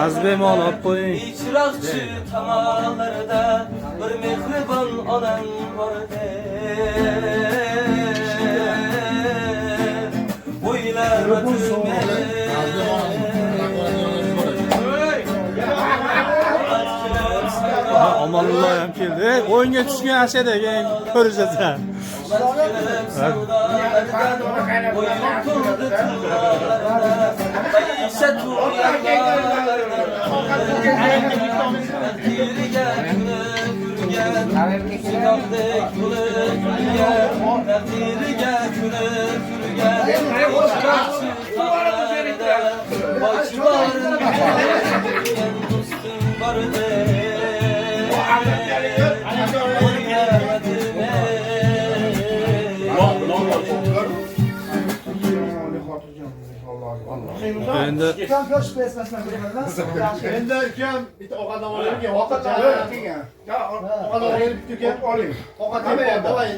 Azbemol olib qo'ying. Chiroqchi tomonlarda bir mehribon onam bordi. O'ylamadim Amalulloh ham keldi. O'yinga tushgan ashadaga ko'rishasiz. Endi ukam bitta ovqat oling ki, ovqat kelgan. Ya, ovqat olib bitta oling. Ovqat yeb, davay.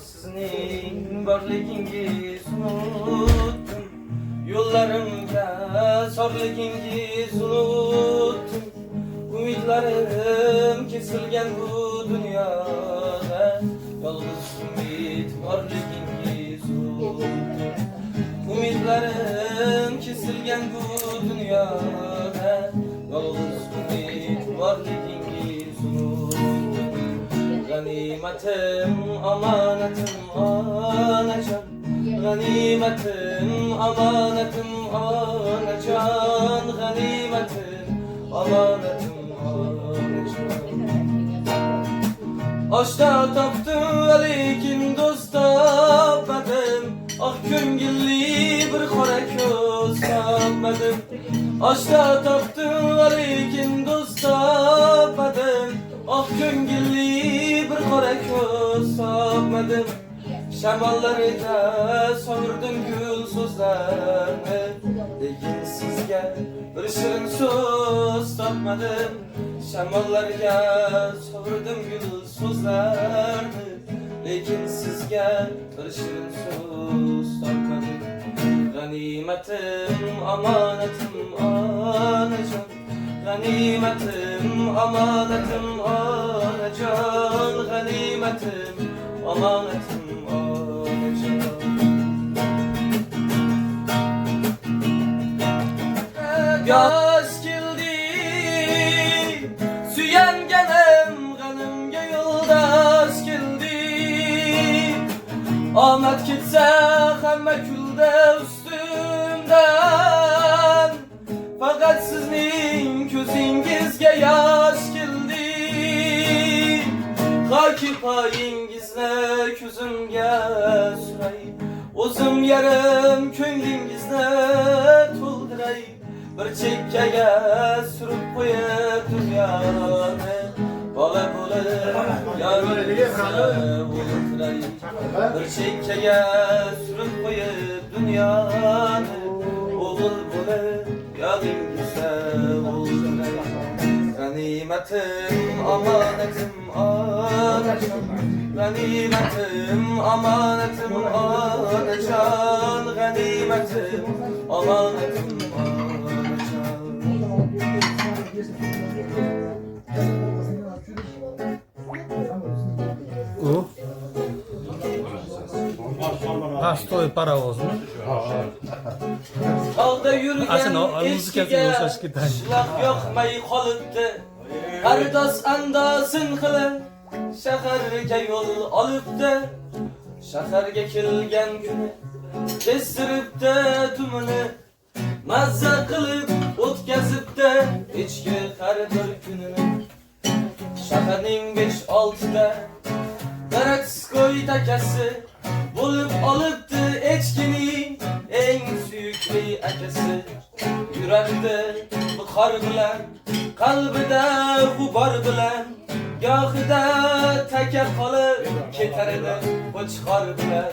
Sizning borligingiz unutdim, yo'llarimga sorligingiz unutdim, umidlarim kesilgan bu dunyoda, yolg'iz umid borligingiz unutdim, umidlarim kesilgan bu dunyoda, yolg'iz umid borligingiz unutdim. Ganimetim, amanetim, anacan. Ganimetim, amanetim, anacan. Ganimetim, amanetim, anacan. Aşta taptım, lekin dost tapmadım. Ah ko'ngilli bir qora ko'z tapmadım. Aşta taptım, lekin dost tapmadım. Ah ko'ngilli bir qora ko'z tapmadim. Shamollarida sovurdim gul so'zlarni, lekin sizga bir shirin so'z topmadim. Shamollarga sovurdim gul so'zlarni, lekin sizga bir shirin so'z topmadim. G'animatim, amanetim, onajon. Ganimetim, amanetim, anacan. Ganimetim, amanetim, anacan. Yoz keldi, suyanganim g'animga yo'ldosh keldi. Omad ketsa hamma kulda ustimdan, faqat sizning ko'zingizga yosh keldi. Hoki poyingizni ko'zimga suray, o'zim yarim ko'nglingizni to'ldiray. Bir chekkaga surib qo'yib dunyoni, bola bo'lib yoningizda o'ldiray. Bir chekkaga surib qo'yib dunyoni, o'g'il bo'lib yoningizda o'ldiray. Ganimetim, amanetim, onajon. Ganimetim, amanetim, onajon. Ganimetim, amanetim, onajon. u Astoy paravozmi? Tog'da yurgan muzikasiga o'xshash ketadi. qishloq yoqmay qolibdi. Qardosh andosin qilib shaharga yo'l olibdi. Shaharga kelgan kuni kestiribdi tumini, mazza qilib o'tkazibdi ichki xaridor kunini. Shaharning 5-6 Daratskoy takasi bo'lib olibdi echkining eng suyukli akasi. Yurardi buxor bilan, qalbida g'ubor bilan, gohida taka qolib ketar edi qo'chqor bilan.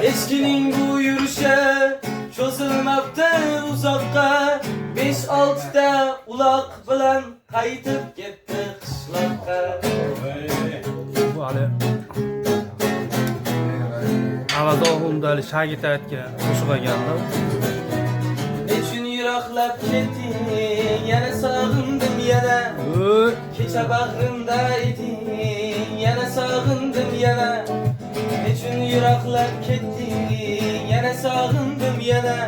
Echkining bu yurishi cho'zilmabdi uzoqqa, 5-6 uloq bilan qaytib ketdi qishloqqa. Bu hali Avazog'imda shagird aytgan qo'shiq ekan-da. Nechun yiroqlab ketding, yana sog'indim yana. Kecha bag'rimda eding, yana sog'indim yana. Nechun yiroqlab ketding, yana sog'indim yana.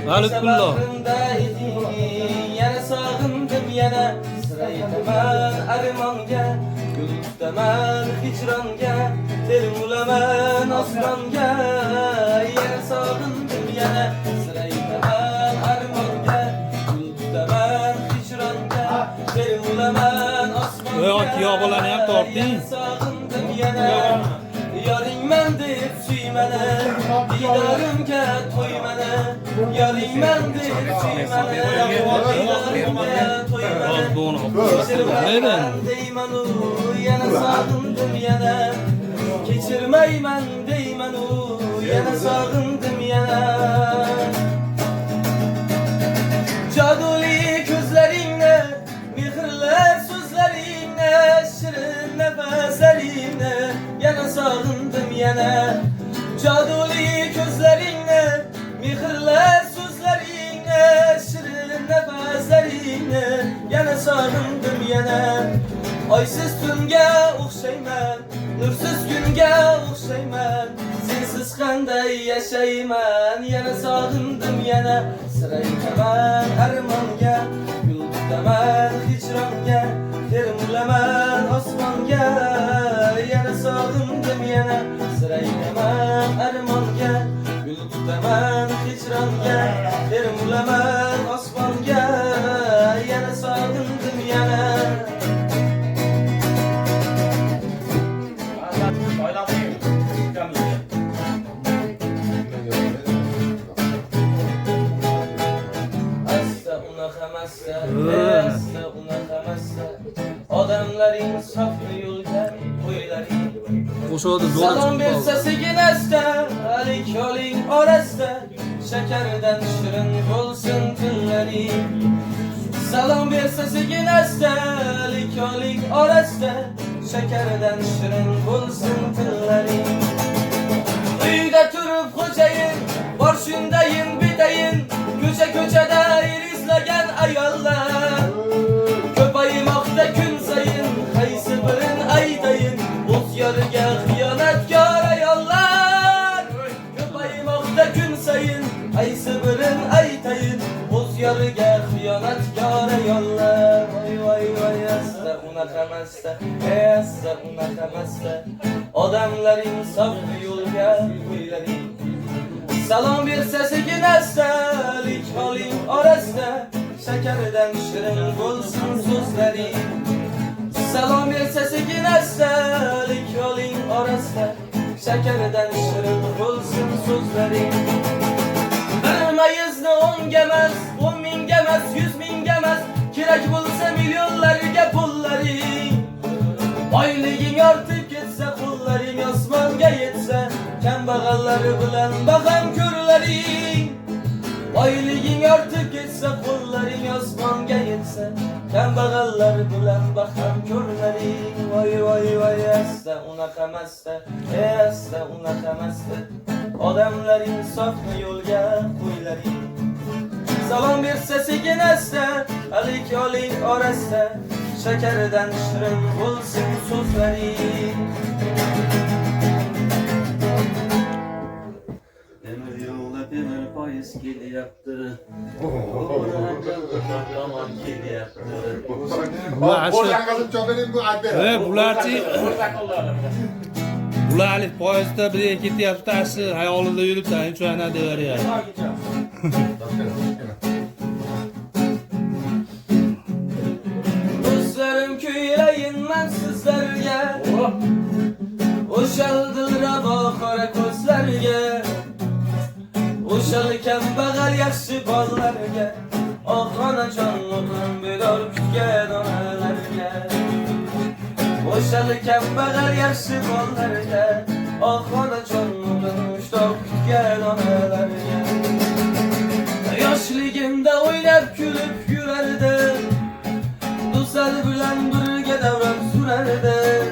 Kecha bag'rimda eding, yana sog'indim yana. Siraytaman armonga, gul tutaman hijronga, termulaman osmonga, yana sog'indim yana. Siraytaman armonga, gul tutaman hijronga, termulaman osmonga, yana sog'indim yana. Yoringman deb suymani, didorimga to'ymani. Yoringman deb suymani, didorimga to'ymani. Kechirmayman deymanu, yana sog'indim yana. Kechirmayman deymanu, yana sog'indim yana. Jaduli ko'zlaringni, mehrli so'zlaringni, shirin nafaslaringni yana sog'indim yana. Jaduli ko'zlaringni, mehrli so'zlaringni, shirin nafaslaringni yana sog'indim yana. Oysiz tunga o'xshayman, nursiz kunga o'xshayman. Sensiz qanday yashayman, yana sog'indim yana. Siraytaman armonga, gul tutaman hijronga, termulaman osmonga, yana sog'indim yana. Siraytaman armonga, gul tutaman hijronga, termulaman osmonga, yana sog'indim yana. Asta unaqamassa, odamlaring sofni yo'lga qo'ylaring. Salom bersa sekin asta, alik yo'ling orasida, shakardan shirin bo'lsin tillaring. Salom bersa sekin asta, alik yo'ling orasida, shakardan shirin bo'lsin tillaring. Uyda turib xo'jayin, bor shundayin betayin, ko'cha-ko'chada izlagan ayollar. Ko'paymoqda kun sayin, qaysi birin aytayin, o'z yoriga xiyonatkor ayollar. Ko'paymoqda kun sayin, qaysi birin aytayin, o'z yoriga xiyonatkor ayollar. Voy voy voy, asta unaqamasta, asta unaqamasta, odamlaring sofni yo'lga qo'ylaring. Salom bersa sekin asta, lik holing orasida, shakardan shirin bo'lsin so'zlaring. Salom bersa sekin asta, lik holing orasida, shakardan shirin bo'lsin so'zlaring. Bir mayizni 10 ga emas, 10 mingga emas, 100 mingga emas, kerak bo'lsa millionlarga pullaring. Oyliging ortib ketsa, qo'llaring osmonga yetsa, kambag'allari bilan baham ko'rlaring. Oyliging ortib ketsa, qo'llaring osmonga yetsa, kambag'allari bilan baham ko'rlaring. Voy voy voy, asta unaqamasta, asta unaqamasta, odamlaring sofni yo'lga qo'ylaring. Salom bersa sekin asta, alik yo'ling orasida, shakardan shirin bo'lsin so'zlaring. Temir yo'lda temir poyiz kelyapti. Tomon kelyapti. Bular poyezdda birga ketyapti, taksi hayolida yuribdi, shuna deyaryapti. Do'stlarim kuylayin men sizlarga, o'shal dilrabo qora ko'zlarga, o'shal kambag'al yaxshi bolalarga, oh onajon o'g'lim bedor kutgan onalarga. O'shal kambag'al yaxshi bolalarga, oh onajon o'g'lim bedor kutgan onalarga. Yoshligimda o'ynab kulib yurardim, do'stlar bilan birga davron surardim.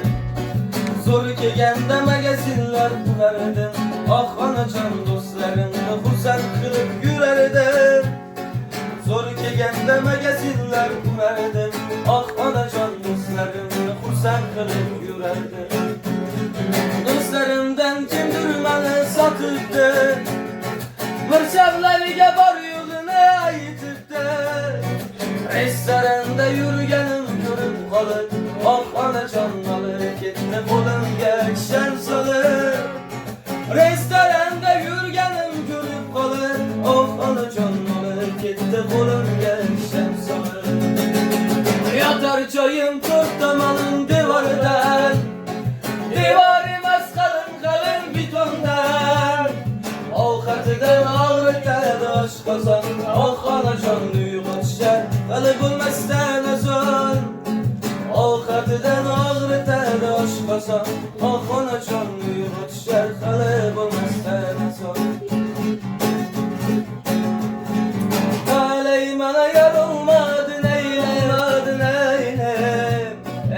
Zo'r kelganda magazinlar qulardim, Ah anacan dostlarını husen kılıp yürerdim. Zor ki gendeme gezinler kurerdim. Ah anacan dostlarını husen kılıp yürerdim. Dostlarımdan kimdir beni satıptı, Mırçavlarga bor yo'lini aytibdi. Restoranda yurganim ko'rib qolib, oh onajon olib ketdi qo'limga kishan solib. Restoranda yurganim ko'rib qolib, oh onajon olib ketdi qo'limga kishan solib. Yotar joyim to'rt tomonim devordan, devor emas qalin qalin betondan. Ovqatidan og'ritadi oshqozon, oh onajon uyg'o tushar hali bo'lmasdan azon. Ovqatidan og'ritadi oshqozon, oh onajon uyg'o tushar hali bo'lmasdan azon. Talay mana yorulmadi neylem,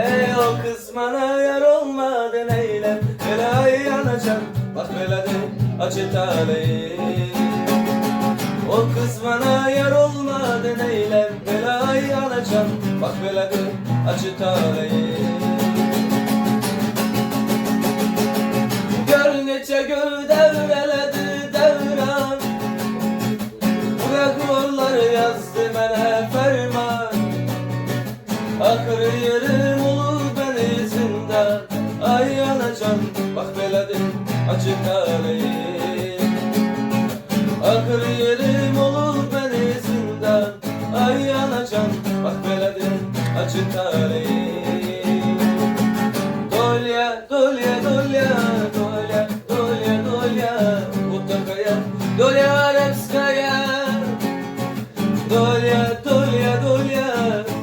ey o kız mana yorulmadi neylem. Ey anacan bak beledi acı talih. O kız bana yar olmadı neylem, belayı alacağım bak beledi acı talih. Gör neçe gül devreledi devran, bu rekorlar yazdı bana ferman. Akır yerim olur beni zindan, ay anacan bak beledi acı talih. Akır yerim olur beni zindan, ay anacan bak beledi acı talih. Dolya, dolya, dolya, dolya, dolya, dolya, Utakaya, dolya arabskaya. Dolya, dolya, dolya,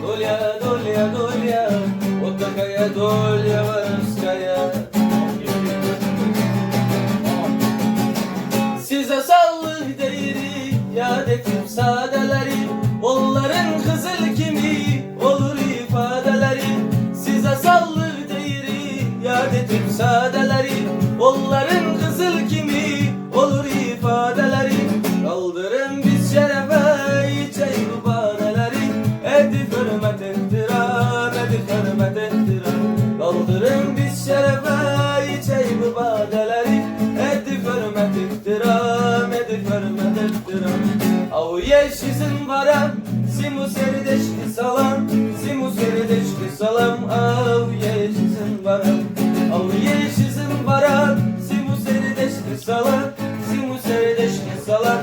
dolya, dolya, dolya, Utakaya, dolya arabskaya. Size sallık değeri, yad ettim sadeleri, onların kızıl kimi olur ifadeleri. Size sallık değeri, yad ettim sadeleri, onların kızıl kimi olur ifadeleri. Kaldırın biz şerefe içey bu badeleri, edip hürmet ettiram, edip hürmet ettiram. Kaldırın biz şerefe içey bu badeleri, edip hürmet ettiram, edip hürmet ettiram. Av yeşizin varam, simu serideşli salam, simu serideşli salam. Av yeşizin varam, av yeşizin varam, simu serideşli salam, simu serideşli salam.